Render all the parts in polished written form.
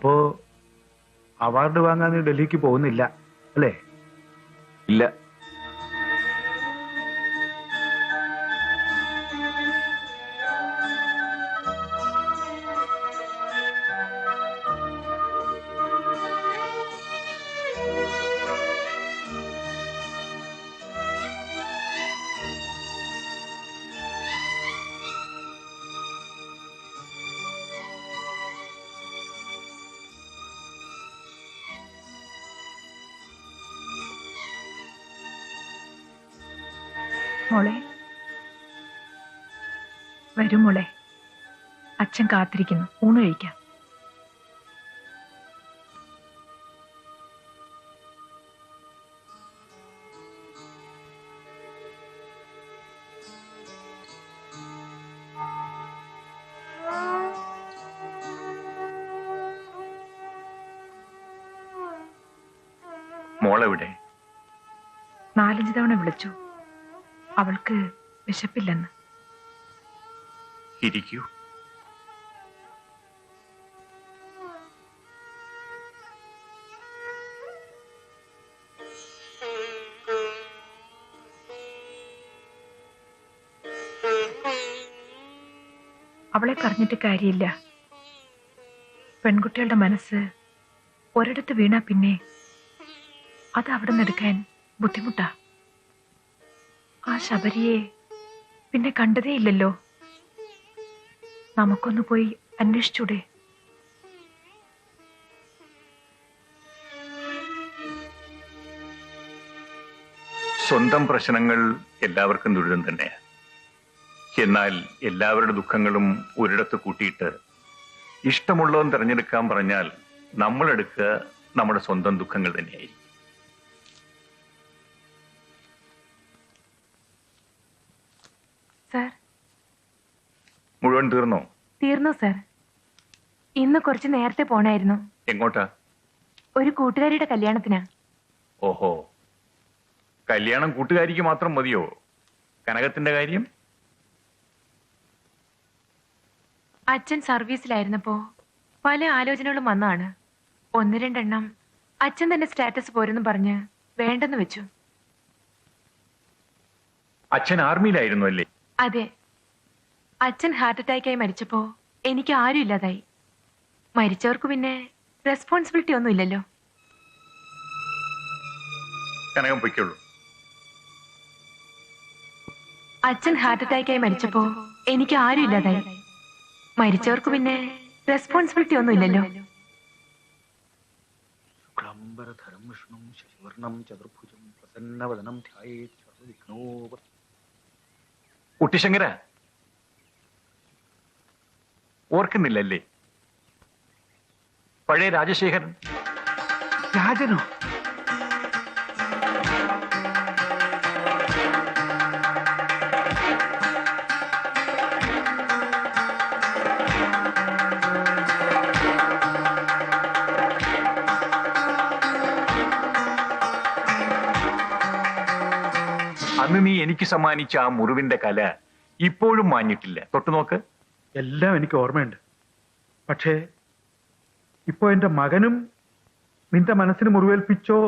അപ്പോ അവാർഡ് വാങ്ങാൻ നീ ഡൽഹിക്ക് പോകുന്നില്ല അല്ലേ? ഇല്ല. മോളെ വരൂ മോളെ, അച്ഛൻ കാത്തിരിക്കുന്നു, ഊണ് കഴിക്കാം. മോളെവിടെ? 4-5 തവണ വിളിച്ചു, അവൾക്ക് വിശപ്പില്ലെന്ന്. ഇരിക്കൂ. അവളെ പറഞ്ഞിട്ട് കാര്യമില്ല. പെൺകുട്ടികളുടെ മനസ്സ് ഒരിടത്ത് വീണാ പിന്നെ അത് അവിടെ നിന്നെടുക്കാൻ ബുദ്ധിമുട്ടാ. ആ ശബരിയെ പിന്നെ കണ്ടതേ ഇല്ലല്ലോ. നമുക്കൊന്ന് പോയി അന്വേഷിച്ചൂടെ? സ്വന്തം പ്രശ്നങ്ങൾ എല്ലാവർക്കും ദുരിതം തന്നെയാണ്. എന്നാൽ എല്ലാവരുടെ ദുഃഖങ്ങളും ഒരിടത്ത് കൂട്ടിയിട്ട് ഇഷ്ടമുള്ളവൻ തിരഞ്ഞെടുക്കാൻ പറഞ്ഞാൽ നമ്മളെടുക്കുക നമ്മുടെ സ്വന്തം ദുഃഖങ്ങൾ തന്നെയായിരിക്കും. സർ, മുഴുവൻ തീർന്നോ? തീർന്നു സർ. ഇന്ന് കുറച്ച് നേരത്തെ പോണായിരുന്നു. എങ്ങോട്ടാ? ഒരു കൂട്ടുകാരിയുടെ കല്യാണത്തിനാ. ഓഹോ, കല്യാണം കൂട്ടുകാരിക്ക് മാത്രം മതിയോ? കനകത്തിന്റെ കാര്യം? അച്ഛൻ സർവീസിലായിരുന്നപ്പോ പല ആലോചനകളും വന്നാണ്. 1-2 എണ്ണം അച്ഛൻ തന്നെ സ്റ്റാറ്റസ് പോരെന്ന് പറഞ്ഞ് വേണ്ടെന്ന് വെച്ചു. അച്ഛൻ ആർമിയിലായിരുന്നു അല്ലേ? അതെ. അച്ഛൻ ഹാർട്ട് അറ്റാക്കായി മരിച്ചപ്പോ എനിക്ക് ആരും ഇല്ലാതായി. മരിച്ചവർക്ക് പിന്നെ റെസ്പോൺസിബിലിറ്റി ഒന്നും ഇല്ലല്ലോ. കനകം പൊയ്ക്കുള്ളൂ. അച്ഛൻ ഹാർട്ട് അറ്റാക്കായി മരിച്ചപ്പോ എനിക്ക് ആരും ഇല്ലാതായി. മരിച്ചവർക്ക് പിന്നെ റെസ്പോൺസിബിലിറ്റി ഒന്നും ഇല്ലല്ലോ. കുട്ടിശങ്കര, ഓർക്കുന്നില്ലല്ലേ പഴയ രാജശേഖരൻ? രാജനോ? അന്ന് നീ എനിക്ക് സമ്മാനിച്ച ആ മുറിവിന്റെ കല ഇപ്പോഴും മാഞ്ഞിട്ടില്ല. തൊട്ടുനോക്ക്. എല്ലാം എനിക്ക് ഓർമ്മയുണ്ട്. പക്ഷേ ഇപ്പോ എന്റെ മകനും നിന്റെ മനസ്സിന് മുറിവേൽപ്പിച്ചോ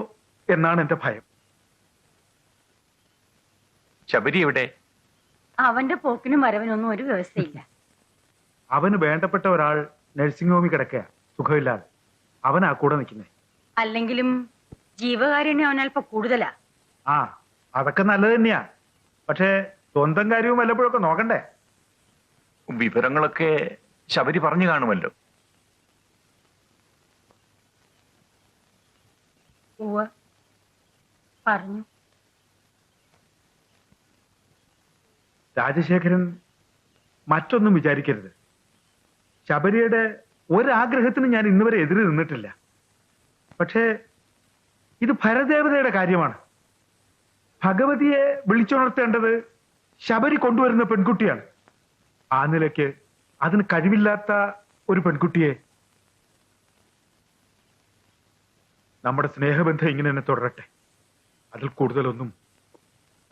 എന്നാണ് എന്റെ ഭയം. ശബരി എവിടെ? അവന്റെ പോക്കിനും വരവിനൊന്നും ഒരു വ്യവസ്ഥയില്ല. അവന് വേണ്ടപ്പെട്ട ഒരാൾ നഴ്സിംഗ് ഹോമിൽ കിടക്കുക, സുഖമില്ലാതെ. അവനാ കൂടെ നിൽക്കുന്നേ. അല്ലെങ്കിലും ജീവകാരുണ്യം അവനൽപ്പം കൂടുതലാ. ആ, അതൊക്കെ നല്ലത് തന്നെയാ. പക്ഷേ സ്വന്തം കാര്യവും വല്ലപ്പോഴൊക്കെ നോക്കണ്ടേ? വിവരങ്ങളൊക്കെ ശബരി പറഞ്ഞു കാണുമല്ലോ. ഉവ്വ് പറഞ്ഞു. രാജശേഖരൻ മറ്റൊന്നും വിചാരിക്കരുത്. ശബരിയുടെ ഒരാഗ്രഹത്തിന് ഞാൻ ഇന്നുവരെ എതിര് നിന്നിട്ടില്ല. പക്ഷേ ഇത് ഭരദേവതയുടെ കാര്യമാണ്. ഭഗവതിയെ വിളിച്ചുണർത്തേണ്ടത് ശബരി കൊണ്ടുവരുന്ന പെൺകുട്ടിയാണ്. ആ നിലയ്ക്ക് അതിന് കഴിവില്ലാത്ത ഒരു പെൺകുട്ടിയെ നമ്മുടെ സ്നേഹബന്ധം ഇങ്ങനെ തന്നെ തുടരട്ടെ. അതിൽ കൂടുതലൊന്നും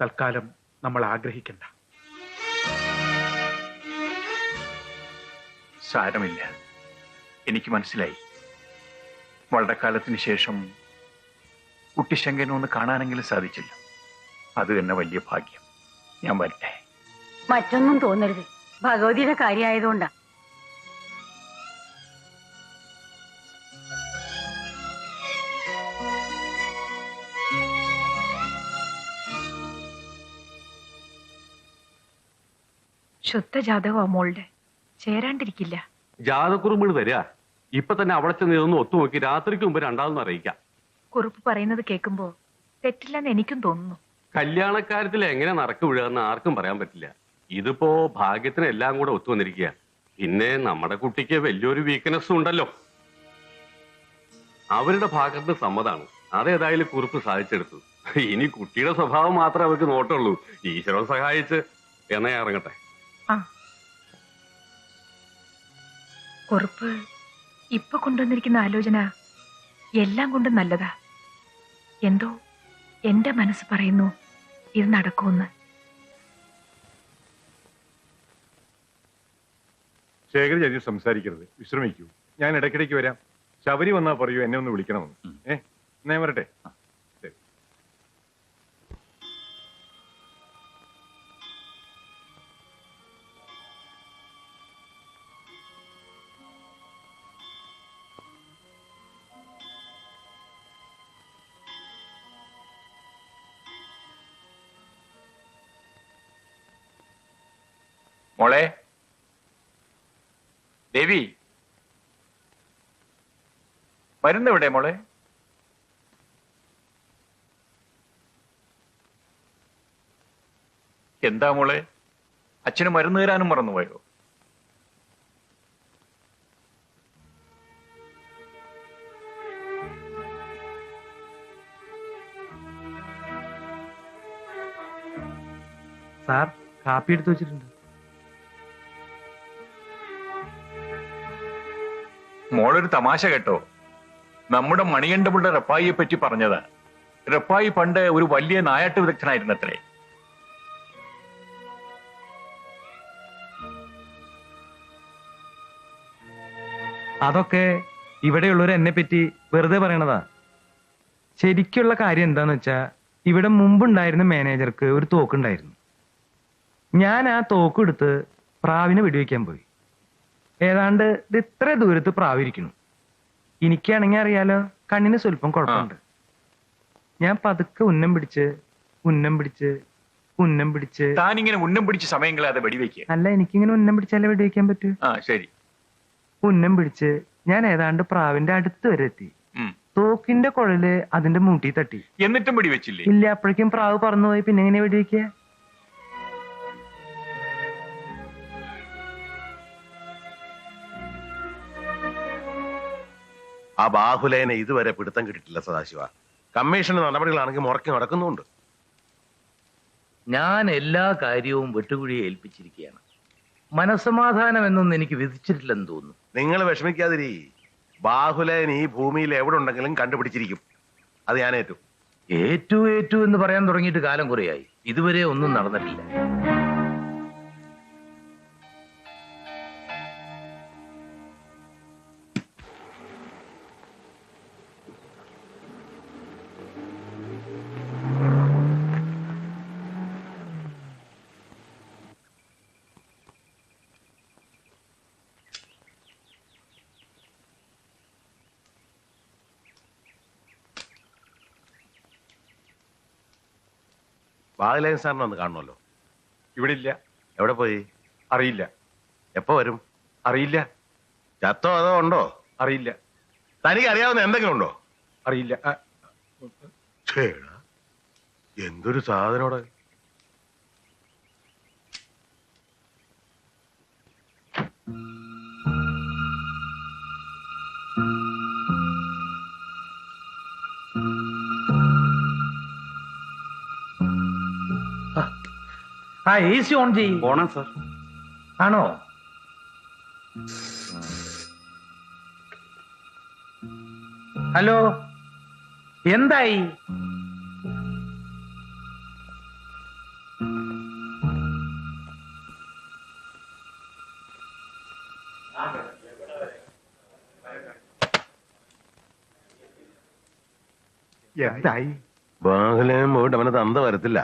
തൽക്കാലം നമ്മൾ ആഗ്രഹിക്കണ്ട. സാരമില്ല, എനിക്ക് മനസ്സിലായി. വളരെ കാലത്തിന് ശേഷം കുട്ടിശങ്കനെ ഒന്ന് കാണാനെങ്കിലും സാധിച്ചില്ല. അത് തന്നെ വലിയ ഭാഗ്യം. ഞാൻ വരട്ടെ. മറ്റൊന്നും തോന്നരുത്. ഭഗവതിയുടെ കാര്യമായതുകൊണ്ടാ. ശുദ്ധ ജാതകമാ മോളുടെ. ചേരാണ്ടിരിക്കില്ല. ജാതക്കുറുമ്പ് തരിക. ഇപ്പൊ തന്നെ അവിടെ ചെന്ന് ഇതൊന്ന് ഒത്തുനോക്കി രാത്രിക്ക് മുമ്പ് രണ്ടാമതൊന്നും അറിയിക്കാം. കുറുപ്പ് പറയുന്നത് കേൾക്കുമ്പോ തെറ്റില്ലെന്ന് എനിക്കും തോന്നുന്നു. കല്യാണക്കാര്യത്തിൽ എങ്ങനെ നടക്കു വീഴുകയെന്ന് ആർക്കും പറയാൻ പറ്റില്ല. ഇതിപ്പോ ഭാഗ്യത്തിന് എല്ലാം കൂടെ ഒത്തു വന്നിരിക്കുക. പിന്നെ നമ്മുടെ കുട്ടിക്ക് വലിയൊരു വീക്ക്നെസ്സും ഉണ്ടല്ലോ. അവരുടെ ഭാഗത്ത് സമ്മതാണ്. അതേതായാലും കുറിപ്പ് സാധിച്ചെടുത്തു. ഇനി കുട്ടിയുടെ സ്വഭാവം മാത്രമേ അവർക്ക് നോട്ടുള്ളൂ. ഈശ്വരൻ സഹായിച്ച് എന്നാ ഇറങ്ങട്ടെ. ആ കുറുപ്പ് ഇപ്പൊ കൊണ്ടുവന്നിരിക്കുന്ന ആലോചന എല്ലാം കൊണ്ടും നല്ലതാ. എന്തോ എന്റെ മനസ്സ് പറയുന്നു ഇത് നടക്കുമെന്ന്. ശേഖർ ചേച്ചി സംസാരിക്കരുത്, വിശ്രമിക്കൂ. ഞാൻ ഇടയ്ക്കിടയ്ക്ക് വരാം. ശബരി വന്നാ പറയൂ എന്നെ ഒന്ന് വിളിക്കണമെന്ന്. എന്നാ ഞാൻ വരട്ടെ. ശരി. മോളെ ദേവി, മരുന്നെവിടെ മോളെ? എന്താ മോളെ, അച്ഛന് മരുന്ന് തരാനും മറന്നുപോയോ? സാർ കാപ്പി എടുത്തു വെച്ചിട്ടുണ്ട്. മോളൊരു തമാശ കേട്ടോ. നമ്മുടെ മണികണ്ഠപിള്ള റപ്പായിയെ പറ്റി പറഞ്ഞതാ. റപ്പായി പണ്ട് ഒരു വലിയ നായാട്ട് വിദഗ്ധനായിരുന്നത്രേ. അതൊക്കെ ഇവിടെയുള്ളവർ എന്നെ പറ്റി വെറുതെ പറയണതാ. ശരിക്കുള്ള കാര്യം എന്താന്ന് വെച്ചാ, ഇവിടെ മുമ്പുണ്ടായിരുന്ന മാനേജർക്ക് ഒരു തോക്കുണ്ടായിരുന്നു. ഞാൻ ആ തോക്കെടുത്ത് പ്രാവിനെ വെടിവെക്കാൻ പോയി. ഏതാണ്ട് ഇത് ഇത്ര ദൂരത്ത് പ്രാവിരിക്കണു. എനിക്കാണെങ്കിൽ അറിയാലോ, കണ്ണിന് സ്വല്പം കുഴപ്പമുണ്ട്. ഞാൻ പതുക്കെ ഉന്നം പിടിച്ച് താനിങ്ങനെ ഉന്നം പിടിച്ച് സമയം കളയാതെ വെടിവെക്കുക. അല്ല, എനിക്കിങ്ങനെ ഉന്നം പിടിച്ചാലേ വെടിവെക്കാൻ പറ്റൂ. ആ ശരി. ഉന്നം പിടിച്ച് ഞാൻ ഏതാണ്ട് പ്രാവിന്റെ അടുത്ത് വരെ എത്തി. തോക്കിന്റെ കുഴല് അതിന്റെ മൂട്ടി തട്ടി. എന്നിട്ടും വെടിവെച്ചില്ലേ? ഇല്ല, അപ്പോഴേക്കും പ്രാവ് പറന്നുപോയി. പിന്നെ എങ്ങനെ വെടിവെക്കുക? ആ ബാഹുലേനെ ഇതുവരെ പിടുത്തം കിട്ടിയിട്ടില്ല സദാശിവ. കമ്മീഷന് നടപടികളാണെങ്കിൽ മുറക്കി നടക്കുന്നുണ്ട്. ഞാൻ എല്ലാ കാര്യവും വെട്ടുകുഴിയെ ഏൽപ്പിച്ചിരിക്കുകയാണ്. മനസ്സമാധാനം എന്നൊന്നും എനിക്ക് വിധിച്ചിട്ടില്ലെന്ന് തോന്നുന്നു. നിങ്ങൾ വിഷമിക്കാതിരി. ബാഹുലേൻ ഈ ഭൂമിയിൽ എവിടെ ഉണ്ടെങ്കിലും കണ്ടുപിടിച്ചിരിക്കും. അത് ഞാൻ ഏറ്റു. ഏറ്റു എന്ന് പറയാൻ തുടങ്ങിയിട്ട് കാലം കുറയായി. ഇതുവരെ ഒന്നും നടന്നിട്ടില്ല. ബാഹുലേൻ സാറിനെ ഒന്ന് കാണണമല്ലോ. ഇവിടെ ഇല്ല. എവിടെ പോയി? അറിയില്ല. എപ്പോ വരും? അറിയില്ല. ചത്തോ അതോ ഉണ്ടോ? അറിയില്ല. തനിക്ക് അറിയാവുന്ന എന്തെങ്കിലും ഉണ്ടോ? അറിയില്ല. ഛേടാ, എന്തൊരു സാധനോടെ. ആ AC ഓൺ ചെയ്യ്. പോണം സാർ. ആണോ? ഹലോ, എന്തായി? എന്തായി? ബാഹുലയം പോയിട്ട് അവന് തന്ത വരത്തില്ല.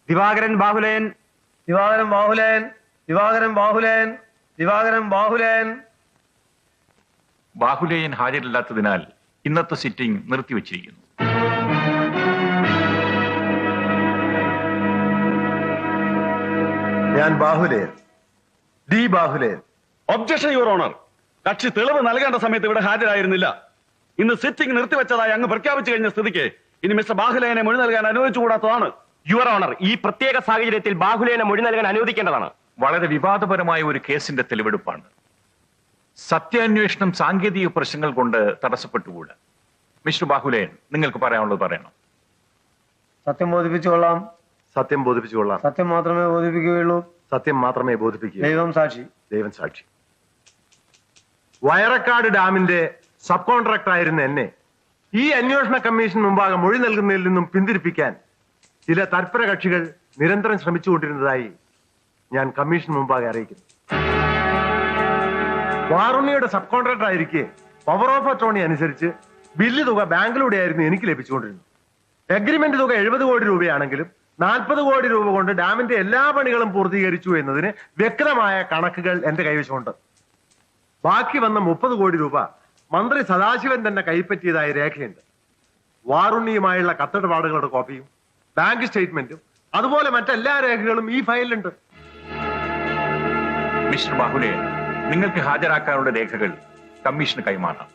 ദിവാകരൻ ബാഹുലയൻ, ദിവാകരൻ ബാഹുലയൻ, ദിവാകരൻ ബാഹുലയൻ, ദിവാകരൻ ബാഹുലയൻ. ബാഹുലേയൻ ഹാജരില്ലാത്തതിനാൽ ഇന്നത്തെ സിറ്റിംഗ് നിർത്തിവച്ചിരിക്കുന്നു. ഞാൻ Bahuleyan, D Bahuleyan. Objection your honour. കക്ഷി തെളിവ് നൽകേണ്ട സമയത്ത് ഇവിടെ ഹാജരായിരുന്നില്ല. ഇന്ന് സിറ്റിംഗ് നിർത്തിവെച്ചതായി അങ്ങ് പ്രഖ്യാപിച്ചു കഴിഞ്ഞ സ്ഥിതിക്ക് ഇനി മിസ്റ്റർ ബാഹുലയനെ മൊഴി നൽകാൻ അനുവദിച്ചുകൂടാത്തതാണ്. യുവർ ഓണർ, ഈ പ്രത്യേക സാഹചര്യത്തിൽ ബാഹുലേനെ മൊഴി നൽകാൻ അനുവദിക്കേണ്ടതാണ്. വളരെ വിവാദപരമായ ഒരു കേസിന്റെ തെളിവെടുപ്പാണ്. സത്യാന്വേഷണം സാങ്കേതിക പ്രശ്നങ്ങൾ കൊണ്ട് തടസ്സപ്പെട്ടുകൂടാ. മിസ്റ്റർ ബാഹുലേൻ, നിങ്ങൾക്ക് പറയാനുള്ളത് പറയണം. സത്യം ബോധിപ്പിച്ചുകൊള്ളാം. സത്യം ബോധിപ്പിച്ചുകൊള്ളാം. സത്യം മാത്രമേ ബോധിപ്പിക്കുകയുള്ളൂ. സത്യം മാത്രമേ ബോധിപ്പിക്കൂ. ദൈവം സാക്ഷി. ദൈവം സാക്ഷി. വയറക്കാട് ഡാമിന്റെ സബ് കോൺട്രാക്ടർ ആയിരുന്ന എന്നെ ഈ അന്വേഷണ കമ്മീഷൻ മുമ്പാകെ മൊഴി നൽകുന്നതിൽ നിന്നും പിന്തിരിപ്പിക്കാൻ ചില തൽപര കക്ഷികൾ നിരന്തരം ശ്രമിച്ചുകൊണ്ടിരുന്നതായി ഞാൻ കമ്മീഷൻ മുമ്പാകെ അറിയിക്കുന്നു. വാറുണ്ണിയുടെ സബ് കോൺട്രാക്ടർ ആയിരിക്കെ പവർ ഓഫ് അറ്റോർണി അനുസരിച്ച് ബില്ല് തുക ബാങ്കിലൂടെ ആയിരുന്നു എനിക്ക് ലഭിച്ചുകൊണ്ടിരുന്നത്. എഗ്രിമെന്റ് തുക 70 കോടി രൂപയാണെങ്കിലും 40 കോടി രൂപ കൊണ്ട് ഡാമിന്റെ എല്ലാ പണികളും പൂർത്തീകരിച്ചു എന്നതിന് വ്യക്തമായ കണക്കുകൾ എന്റെ കൈവശമുണ്ട്. ബാക്കി വന്ന 30 കോടി രൂപ മന്ത്രി സദാശിവൻ തന്നെ കൈപ്പറ്റിയതായി രേഖയുണ്ട്. വാറുണ്ണിയുമായുള്ള കത്തിടപാടുകളുടെ കോപ്പിയും ബാങ്ക് സ്റ്റേറ്റ്മെന്റും അതുപോലെ മറ്റെല്ലാ രേഖകളും ഈ ഫയലിലുണ്ട്. മിസ്റ്റർ ബാഹുലേൻ, നിങ്ങൾക്ക് ഹാജരാക്കാനുള്ള രേഖകൾ കമ്മീഷന് കൈമാറാം.